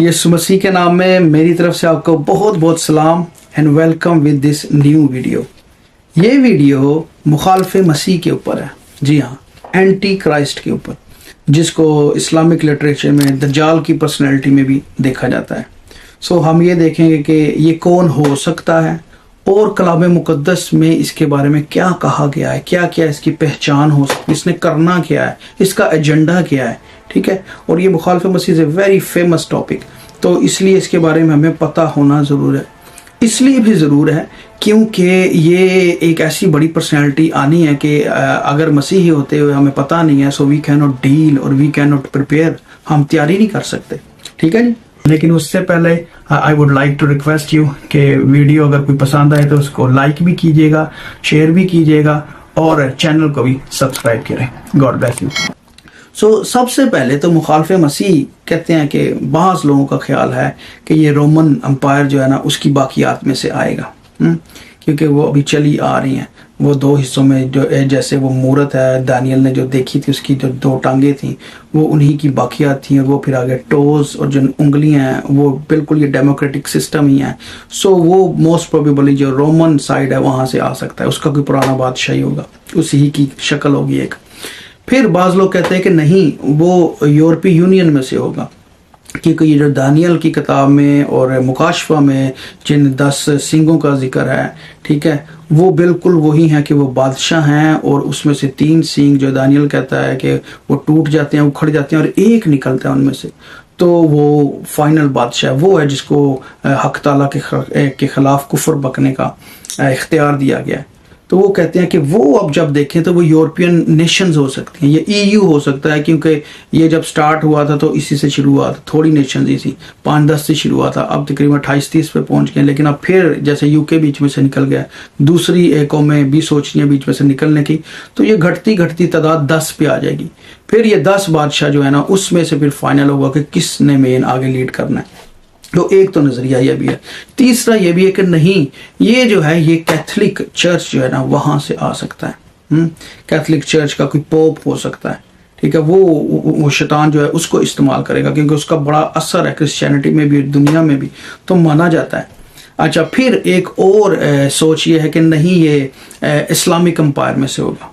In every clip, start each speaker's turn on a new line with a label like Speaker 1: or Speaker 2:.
Speaker 1: यीशु मसीह के नाम में मेरी तरफ से आपको बहुत बहुत सलाम and welcome with this new video. ये वीडियो मुखालफ मसीह के ऊपर है। जी हाँ, एंटी क्राइस्ट के ऊपर, जिसको इस्लामिक लिटरेचर में दज्जाल की पर्सनैलिटी में भी देखा जाता है। सो हम ये देखेंगे कि ये कौन हो सकता है और कलाम मुक़द्दस में इसके बारे में क्या कहा गया है, क्या क्या इसकी पहचान हो सकती है, इसने करना क्या है, इसका एजेंडा क्या है। ठीक है, और ये मुखालफ मसीह से वेरी फेमस टॉपिक, तो इसलिए इसके बारे में हमें पता होना ज़रूर है। इसलिए भी ज़रूर है क्योंकि ये एक ऐसी बड़ी पर्सनैलिटी आनी है कि अगर मसीही होते हुए हमें पता नहीं है, so we can not deal और वी कैन नॉट प्रिपेयर, हम तैयारी नहीं कर सकते। ठीक है जी, लेकिन उससे पहले I would like to request you कि वीडियो अगर कोई पसंद आए तो उसको लाइक भी कीजिएगा, शेयर भी कीजिएगा और चैनल को भी सब्सक्राइब करें। God bless you. सो सबसे पहले तो मुखालफ मसीह कहते हैं कि बाज़ लोगों का ख्याल है कि ये रोमन अम्पायर जो है ना उसकी बाकियात में से आएगा, क्योंकि वो अभी चली आ रही हैं। वो दो हिस्सों में जो जैसे वो मूरत है दानियल ने जो देखी थी, उसकी जो दो टांगे थी वो उन्हीं की बाकियात थी, और वो फिर आगे टोज और जो उंगलियां हैं वो बिल्कुल ये डेमोक्रेटिक सिस्टम ही है। सो वो मोस्ट प्रोबेबली जो रोमन साइड है वहाँ से आ सकता है, उसका कोई पुराना बादशाही होगा, उसी ही की शक्ल होगी एक। फिर बाज़ लोग कहते हैं कि नहीं, वो यूरोपीय यूनियन में से होगा, क्योंकि ये जो दानियल की किताब में और मुकाशफा में जिन 10 सिंगों का जिक्र है, ठीक है, वो बिल्कुल वही हैं कि वो बादशाह हैं, और उसमें से 3 सींग जो दानियल कहता है कि वो टूट जाते हैं, उखड़ जाते हैं और एक निकलता है उनमें से, तो वो फाइनल बादशाह वो है जिसको हक ताला के खिलाफ कुफर बकने का इख्तियार दिया गया है। तो वो कहते हैं कि वो अब जब देखें तो वो यूरोपियन नेशंस हो सकती हैं, ये ईयू हो सकता है, क्योंकि ये जब स्टार्ट हुआ था तो इसी से शुरू हुआ था, थोड़ी नेशंस ही थी, 5-10 से शुरू हुआ था, अब तकरीबन 28-30 पे पहुंच गए। लेकिन अब फिर जैसे यूके बीच में से निकल गया, दूसरी कौमें भी सोच रही हैं बीच में से निकलने की, तो ये घटती घटती तादाद 10 पे आ जाएगी। फिर ये 10 बादशाह जो है ना उसमें से फिर फाइनल होगा कि किसने मेन आगे लीड करना है। तो एक तो नजरिया ये भी है। तीसरा ये भी है कि नहीं, ये जो है ये कैथलिक चर्च जो है ना वहां से आ सकता है। कैथलिक चर्च का कोई पोप हो सकता है, ठीक है, वो शैतान जो है उसको इस्तेमाल करेगा, क्योंकि उसका बड़ा असर है क्रिश्चियनिटी में भी, दुनिया में भी, तो माना जाता है। अच्छा, फिर एक और सोच ये है कि नहीं, ये इस्लामिक एम्पायर में से होगा,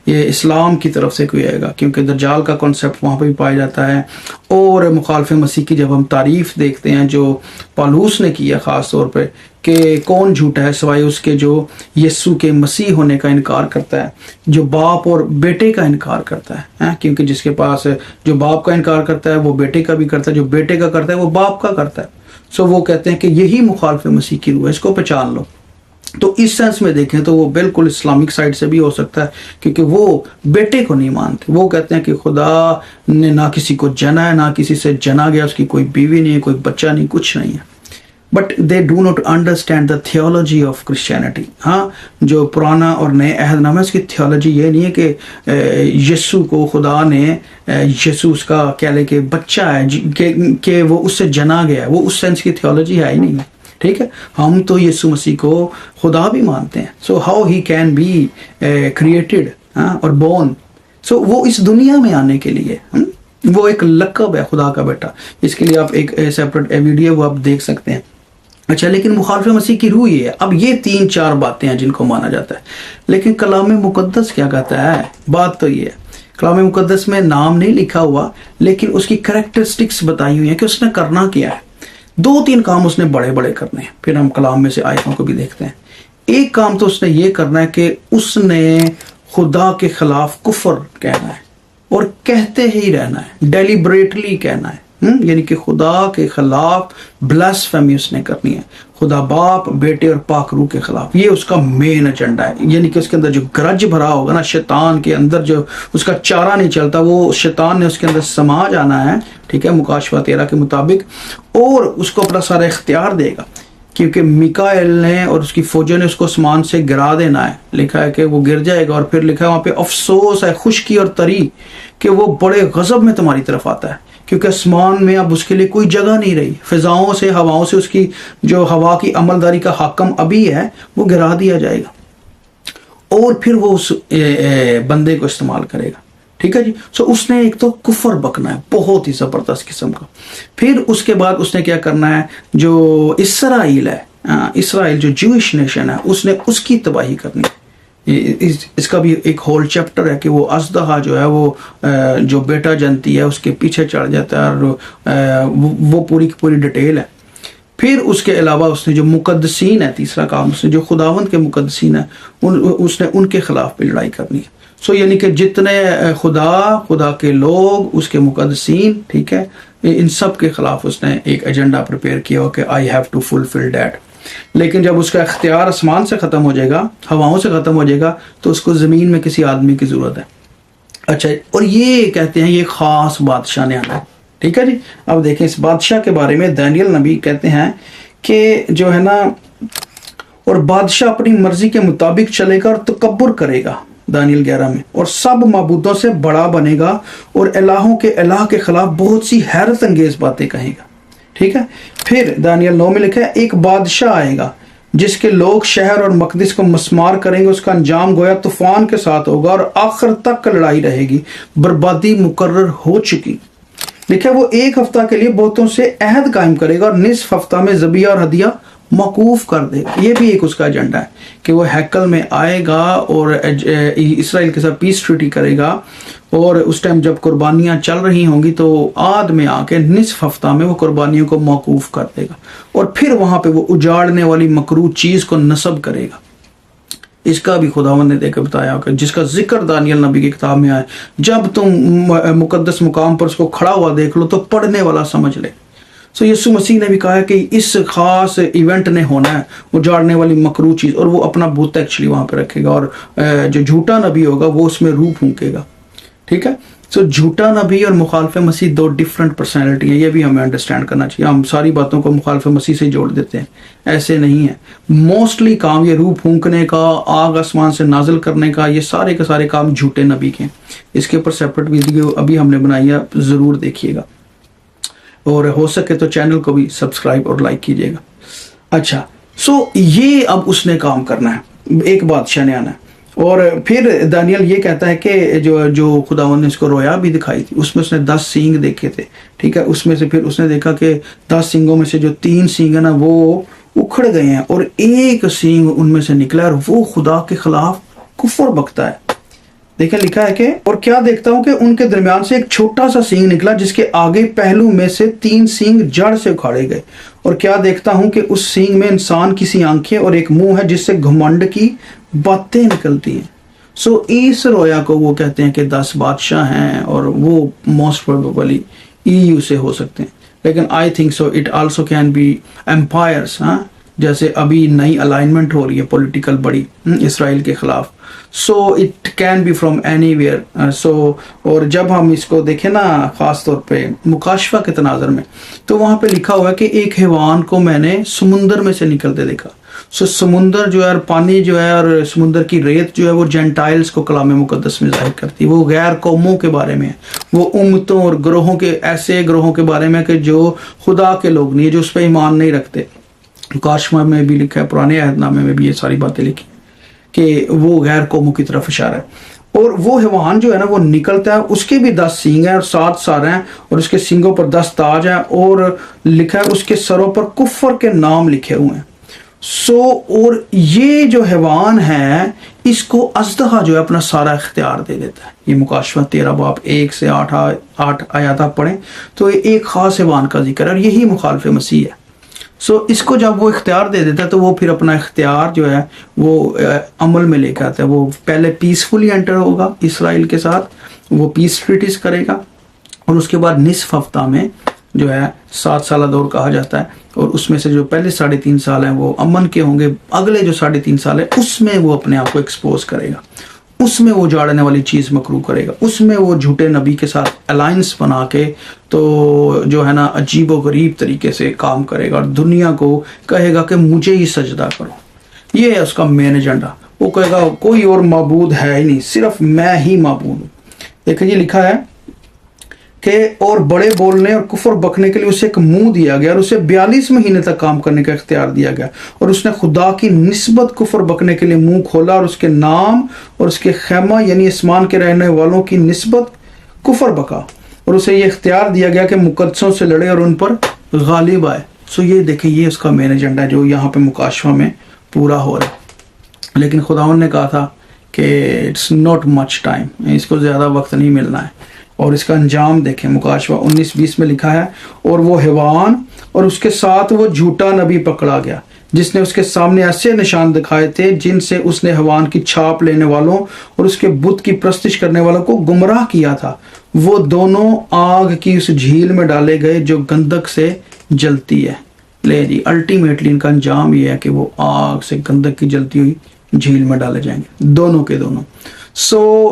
Speaker 1: ये इस्लाम की तरफ से कोई आएगा, क्योंकि दज्जाल का कॉन्सेप्ट वहाँ पे भी पाया जाता है। और मुखालफ मसीह की जब हम तारीफ देखते हैं जो पौलुस ने किया ख़ास तौर पे कि कौन झूठा है सिवाय उसके जो यीशु के मसीह होने का इनकार करता है, जो बाप और बेटे का इनकार करता है, क्योंकि जिसके पास जो बाप का इनकार करता है वो बेटे का भी करता है, जो बेटे का करता है वो बाप का करता है। सो वो कहते हैं कि यही मुखालफ मसीह की रूह है, इसको पहचान लो। तो इस सेंस में देखें तो वो बिल्कुल इस्लामिक साइड से भी हो सकता है, क्योंकि वो बेटे को नहीं मानते। वो कहते हैं कि खुदा ने ना किसी को जना है, ना किसी से जना गया, उसकी कोई बीवी नहीं है, कोई बच्चा नहीं, कुछ नहीं है। But they do not understand the theology of Christianity. हाँ, जो पुराना और नए अहदनामा है उसकी थियोलॉजी ये नहीं है कि यीशु को खुदा ने, यीशु उसका कह ले कि बच्चा है कि वो उससे जना गया है, वो उस सेंस की थियोलॉजी है ही नहीं है। ठीक है, हम तो यीशु मसीह को खुदा भी मानते हैं। So how he can be created और बोर्न। सो वो इस दुनिया में आने के लिए वो एक लक़ब है, खुदा का बेटा। इसके लिए आप एक सेपरेट वीडियो वो आप देख सकते हैं। अच्छा, लेकिन मुखालफ मसीह की रूह ये है। अब ये 3-4 बातें हैं जिनको माना जाता है, लेकिन कलाम मुक़द्दस क्या कहता है? बात तो ये है, कलाम मुक़द्दस में नाम नहीं लिखा हुआ, लेकिन उसकी कैरेक्टरिस्टिक्स बताई हुई है कि उसने करना क्या है। 2-3 काम उसने बड़े बड़े करने हैं, फिर हम कलाम में से आयतों को भी देखते हैं। एक काम तो उसने ये करना है कि उसने खुदा के खिलाफ कुफर कहना है, और कहते ही रहना है, डेलिब्रेटली कहना है, यानी कि खुदा के खिलाफ ब्लास्फेमी उसने करनी है, खुदा बाप, बेटे और पाक रूह के खिलाफ। ये उसका मेन एजेंडा है, यानी कि उसके अंदर जो ग्रज भरा होगा ना, शैतान के अंदर जो उसका चारा नहीं चलता, वो शैतान ने उसके अंदर समा जाना है, ठीक है, मुकाशफा 13 के मुताबिक, और उसको अपना सारा इख्तियार देगा, क्योंकि मिकाएल ने और उसकी फौजों ने उसको आसमान से गिरा देना है। लिखा है कि वो गिर जाएगा, और फिर लिखा है वहाँ पे अफसोस है, खुशकी और तरी, कि वो बड़े गजब में तुम्हारी तरफ आता है, क्योंकि आसमान में अब उसके लिए कोई जगह नहीं रही। फिजाओं से, हवाओं से उसकी जो हवा की अमलदारी का हाकम अभी है वो गिरा दिया जाएगा, और फिर वो उस बंदे को इस्तेमाल करेगा। ठीक है जी। सो उसने एक तो कुफर बकना है बहुत ही जबरदस्त किस्म का। फिर उसके बाद उसने क्या करना है, जो इसराइल है, इसराइल जो ज्यूइश नेशन है, उसने उसकी तबाही करनी है। इसका भी एक होल चैप्टर है कि वो अजदहा जो है वो जो बेटा जनती है उसके पीछे चढ़ जाता है, और वो पूरी की पूरी डिटेल है। फिर उसके अलावा उसने जो मुकद्दसीन है, तीसरा काम उसने जो खुदावंद के मुकद्दसीन है उसने उनके खिलाफ भी लड़ाई करनी है। सो यानी कि जितने खुदा के लोग, उसके मुकद्दसीन, ठीक है, इन सब के खिलाफ उसने एक एजेंडा प्रिपेयर किया कि I have to fulfill that. लेकिन जब उसका इख्तियार आसमान से ख़त्म हो जाएगा, हवाओं से ख़त्म हो जाएगा, तो उसको ज़मीन में किसी आदमी की ज़रूरत है। अच्छा, और ये कहते हैं ये ख़ास बादशाह ने आना है, ठीक है जी। अब देखें इस बादशाह के बारे में दानियल नबी कहते हैं कि जो है ना, और बादशाह अपनी मर्जी के मुताबिक चलेगा और तकब्बुर करेगा, दानियल 11 में, और सब माबूदों से बड़ा बनेगा और इलाहों के इलाह के खिलाफ बहुत सी हैरत अंगेज बातें कहेगा, ठीक है। फिर दानियल 9 में लिखा है, एक बादशाह आएगा जिसके लोग शहर और मकदिस को मस्मार करेंगे, उसका अंजाम गोया तूफान के साथ होगा और आखिर तक लड़ाई रहेगी, बर्बादी मुकर्रर हो चुकी। लिखा वो 1 हफ्ता के लिए बहुतों से अहद कायम करेगा और निस्फ हफ्ता में ज़बिया और हदिया मौकूफ कर देगा। ये भी एक उसका एजेंडा है कि वो हैकल में आएगा और इसराइल के साथ पीस ट्रीटी करेगा, और उस टाइम जब कुर्बानियाँ चल रही होंगी तो आद में आके निस्फ हफ्ता में वो कुर्बानियों को मौकूफ कर देगा, और फिर वहाँ पे वो उजाड़ने वाली मकरूह चीज़ को नस्ब करेगा। इसका भी खुदावंद ने देकर बताया कि जिसका जिक्र दानियल नबी की किताब में आया, जब तुम मुकद्दस मुकाम पर उसको खड़ा हुआ देख लो तो पढ़ने वाला समझ ले। सो यीशु मसीह ने भी कहा है कि इस खास इवेंट ने होना है, उजाड़ने वाली मकरूह चीज़, और वो अपना बूत एक्चुअली वहाँ पे रखेगा, और जो झूठा नबी होगा वो उसमें रूह फूंकेगा, ठीक है। सो झूठा नबी और मुखालफ मसीह 2 डिफरेंट पर्सनैलिटी है, ये भी हमें अंडरस्टैंड करना चाहिए। हम सारी बातों को मुखालफ मसीह से जोड़ देते हैं, ऐसे नहीं है। मोस्टली काम ये रूह फूंकने का, आग आसमान से नाजिल करने का, ये सारे के सारे काम झूठे नबी के हैं। इसके ऊपर सेपरेट वीडियो अभी हमने बनाई है, ज़रूर देखिएगा, और हो सके तो चैनल को भी सब्सक्राइब और लाइक कीजिएगा। अच्छा, सो ये अब उसने काम करना है, एक बादशाह ने आना है। और फिर दानियल ये कहता है कि जो खुदावंद ने इसको रोया भी दिखाई थी, उसमें उसने 10 सींग देखे थे, ठीक है। उसमें से फिर उसने देखा कि 10 सींगों में से जो 3 सींग है ना वो उखड़ गए हैं, और एक सींग उनमें से निकला, और वो खुदा के खिलाफ कुफर बकता है। देखें लिखा है कि, और क्या देखता हूं कि उनके दरमियान से एक छोटा सा सींग निकला जिसके आगे पहलू में से 3 सींग जड़ से उखाड़े गए, और क्या देखता हूं कि उस सींग में इंसान की सी आंखें और एक मुंह है जिससे घमंड की बातें निकलती हैं। सो इस रोया को वो कहते हैं कि 10 बादशाह हैं, और वो मोस्ट प्रोबेबली EU से हो सकते हैं, लेकिन I think so it also can be empires. हाँ, जैसे अभी नई अलाइनमेंट हो रही है पॉलिटिकल बड़ी इसराइल के खिलाफ, so it can be from anywhere. So और जब हम इसको देखें ना, ख़ास तौर पे मुकाशफा के तनाज़र में, तो वहाँ पे लिखा हुआ है कि एक हैवान को मैंने समुंदर में से निकलते देखा। सो समुंदर जो है, पानी जो है, और समुंदर की रेत जो है, वो जेंटाइल्स को कलाम मुकद्दस में जाहिर करती है। वो गैर कौमों के बारे में है, वो उम्मतों और ग्रोहों के, ऐसे ग्रोहों के बारे में कि जो खुदा के लोग नहीं है, जो उस पर ईमान नहीं रखते। काशमा में भी लिखा है, पुराने अहदनामे में भी ये सारी बातें लिखी कि वो गैर कौमों की तरफ इशारा है। और वो हैवान जो है ना वो निकलता है, उसके भी 10 सींग हैं और 7 सर हैं, और उसके सींगों पर 10 ताज हैं, और लिखा है उसके सरों पर कुफर के नाम लिखे हुए हैं। सो और ये जो हैवान है, इसको अजदहा जो है अपना सारा इख्तियार दे देता है। ये मुकाशफा 13 बाब 1 से 8 आयात आप पढ़ें तो एक खास हैवान का जिक्र है, और यही मुखालिफ मसीह है। सो इसको जब वो इख्तियार दे देता है तो वो फिर अपना इख्तियार जो है वो अमल में लेकर आता है। वो पहले पीसफुली एंटर होगा इसराइल के साथ, वो पीस ट्रीटीज करेगा, और उसके बाद निस्फ हफ्ता में जो है 7 साल दौर कहा जाता है, और उसमें से जो पहले 3.5 साल हैं वो अमन के होंगे, अगले जो 3.5 साल है उसमें वो अपने आप को एक्सपोज करेगा, उसमें वो जाड़ने वाली चीज़ मकरू करेगा, उसमें वो झूठे नबी के साथ अलायंस बना के तो जो है ना अजीबो गरीब तरीके से काम करेगा, और दुनिया को कहेगा कि मुझे ही सजदा करो। ये है उसका मेन एजेंडा। वो कहेगा कोई और माबूद है ही नहीं, सिर्फ मैं ही माबूद हूँ। देखिए लिखा है के और बड़े बोलने और कुफर बकने के लिए उसे एक मुंह दिया गया और उसे 42 महीने तक काम करने का इख्तियार दिया गया और उसने खुदा की निस्बत कुफर बकने के लिए मुंह खोला और उसके नाम और उसके खैमा यानी आसमान के रहने वालों की निस्बत कुफर बका और उसे ये इख्तियार दिया गया कि मुकद्दसों से लड़े और उन पर गालिब आए। सो ये देखें, ये उसका मेन एजेंडा है जो यहाँ पे मुकाशवा में पूरा हो रहा है। लेकिन खुदावन ने कहा था कि इट्स नॉट मच टाइम, इसको ज़्यादा वक्त नहीं मिलना है। और इसका अंजाम देखें, मुकाशवा 19-20 में लिखा है, और वो हैवान और उसके साथ वो झूठा नबी पकड़ा गया जिसने उसके सामने ऐसे निशान दिखाए थे जिनसे उसने हैवान की छाप लेने वालों और उसके बुत की प्रस्तिश करने वालों को गुमराह किया था। वो दोनों आग की उस झील में डाले गए जो गंधक से जलती है। ले जी, अल्टीमेटली इनका अंजाम ये है कि वो आग से गंधक की जलती हुई झील में डाले जाएंगे, दोनों के दोनों।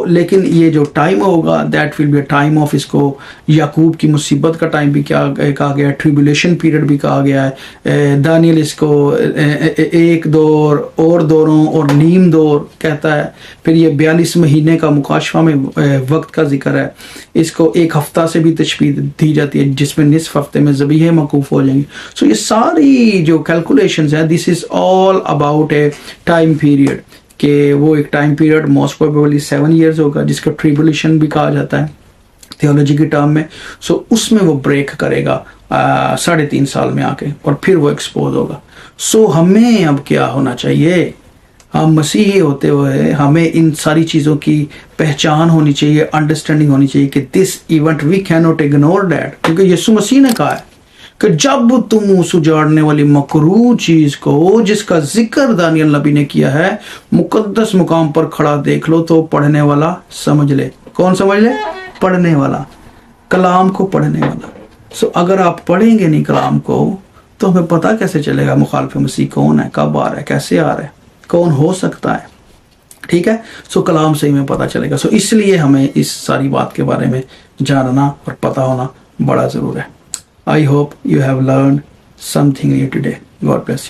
Speaker 1: लेकिन ये जो टाइम होगा that will be a time of, इसको याकूब की मुसीबत का टाइम भी क्या कहा गया है, ट्रिबुलेशन पीरियड भी कहा गया है। दानियल इसको एक दौर और दौरों और नीम दौर कहता है। फिर ये 42 महीने का मुकाशवा में वक्त का जिक्र है। इसको एक हफ्ता से भी तशबीह दी जाती है जिसमें निसफ हफ्ते में ज़बीहे मकूफ हो जाएंगी। सो ये सारी जो कैलकुलेशंस हैं, this is all about A time period, कि वो एक time period most probably 7 years होगा जिसका ट्रिबुलेशन भी कहा जाता है थियोलॉजी की टर्म में। सो उसमें वो ब्रेक करेगा 3.5 साल में आके और फिर वो एक्सपोज होगा। सो हमें अब क्या होना चाहिए, हम मसीही होते हुए हमें इन सारी चीज़ों की पहचान होनी चाहिए, अंडरस्टैंडिंग होनी चाहिए कि this event we can not ignore that, क्योंकि यीशु मसीह ने कहा है कि जब तुम उस उजाड़ने वाली मकरूह चीज को जिसका जिक्र दानियल नबी ने किया है मुकद्दस मुकाम पर खड़ा देख लो तो पढ़ने वाला समझ ले। कौन समझ ले? पढ़ने वाला, कलाम को पढ़ने वाला। सो अगर आप पढ़ेंगे नहीं कलाम को तो हमें पता कैसे चलेगा मुखालिफ मसीह कौन है, कब आ रहा है, कैसे आ रहा है, कौन हो सकता है। ठीक है, सो कलाम से ही हमें पता चलेगा। सो इसलिए हमें इस सारी बात के बारे में जानना और पता होना बड़ा ज़रूर है। I hope you have learned something new today. God bless you.